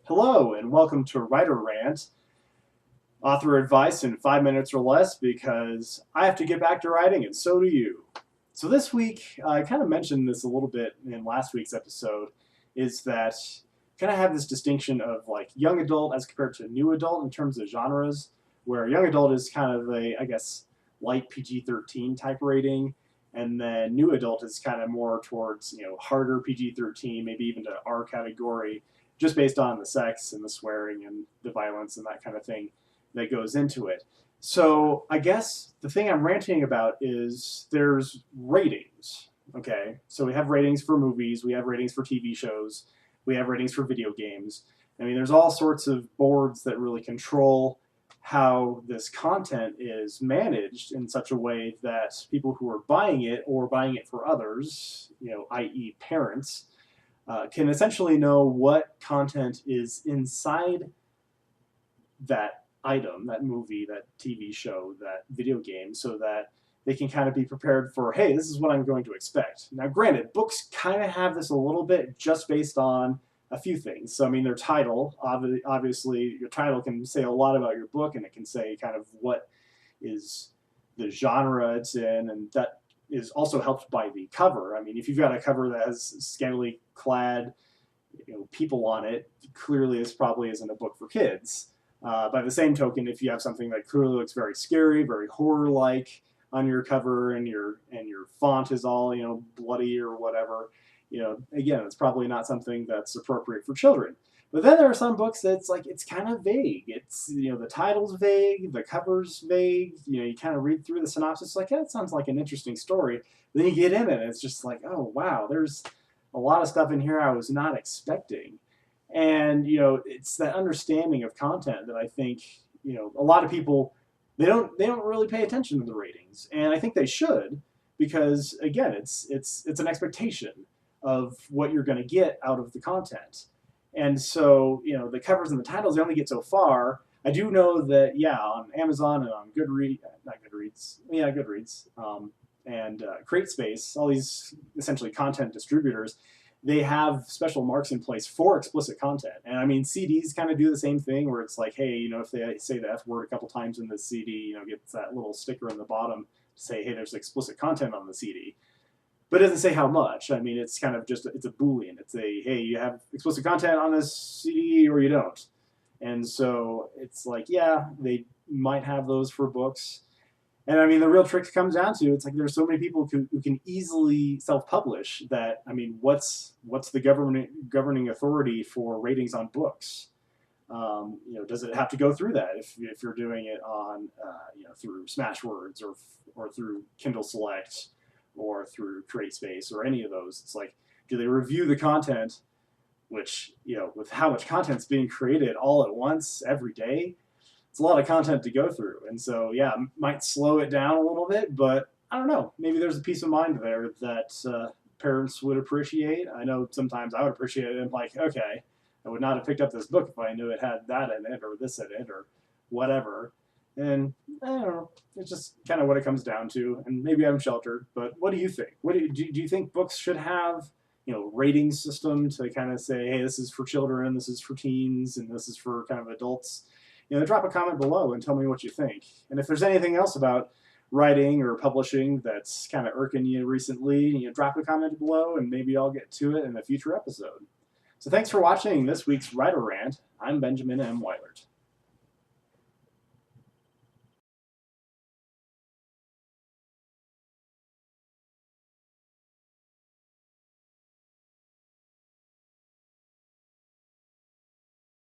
Hello and welcome to Writer Rant, author advice in 5 minutes or less because I have to get back to writing and so do you. So this week, I kind of mentioned this a little bit in last week's episode, is that kind of have this distinction of like young adult as compared to new adult in terms of genres, where young adult is kind of a, I guess, light PG-13 type rating, and then new adult is kind of more towards, harder PG-13, maybe even to R category, just based on the sex and the swearing and the violence and that kind of thing that goes into it. So I guess the thing I'm ranting about is there's ratings. Okay, so we have ratings for movies, we have ratings for TV shows, we have ratings for video games. I mean, there's all sorts of boards that really control how this content is managed in such a way that people who are buying it or buying it for others, i.e. parents, can essentially know what content is inside that item, that movie, that TV show, that video game, so that they can kind of be prepared for, hey, this is what I'm going to expect. Now, granted, books kind of have this a little bit just based on a few things. So, I mean, their title, obviously, your title can say a lot about your book, and it can say kind of what is the genre it's in, and that is also helped by the cover. I mean, if you've got a cover that has scantily clad, people on it, clearly this probably isn't a book for kids. By the same token, if you have something that clearly looks very scary, very horror-like on your cover, and your font is all bloody or whatever, again, it's probably not something that's appropriate for children. But then there are some books that's like it's kind of vague. It's the title's vague, the cover's vague. You kind of read through the synopsis, like, yeah, it sounds like an interesting story. Then you get in it, and it's just like, oh wow, there's a lot of stuff in here I was not expecting. And it's that understanding of content that I think a lot of people they don't really pay attention to the ratings, and I think they should, because again, it's an expectation of what you're going to get out of the content. And so the covers and the titles, they only get so far. I do know that on Amazon and on Goodreads, and CreateSpace, all these essentially content distributors, they have special marks in place for explicit content. And I mean, CDs kind of do the same thing, where it's like, hey, if they say the F word a couple times in the CD, gets that little sticker in the bottom to say, hey, there's explicit content on the CD. But it doesn't say how much. I mean, it's kind of just, it's a Boolean. It's a, hey, you have explicit content on this CD or you don't. And so it's like, yeah, they might have those for books. And I mean, the real trick comes down to, it's like there's so many people who can easily self-publish that, I mean, what's the governing authority for ratings on books? Does it have to go through that if you're doing it on, through Smashwords or through Kindle Select or through CreateSpace or any of those? It's like, do they review the content, which, with how much content's being created all at once every day, it's a lot of content to go through. And so, yeah, might slow it down a little bit, but I don't know. Maybe there's a peace of mind there that parents would appreciate. I know sometimes I would appreciate it. I'm like, okay, I would not have picked up this book if I knew it had that in it or this in it or whatever. And I don't know. It's just kind of what it comes down to. And maybe I'm sheltered, but what do you think? What do you think books should have? Rating system to kind of say, hey, this is for children, this is for teens, and this is for kind of adults. Drop a comment below and tell me what you think. And if there's anything else about writing or publishing that's kind of irking you recently, drop a comment below and maybe I'll get to it in a future episode. So thanks for watching this week's Writer Rant. I'm Benjamin M. Weilert.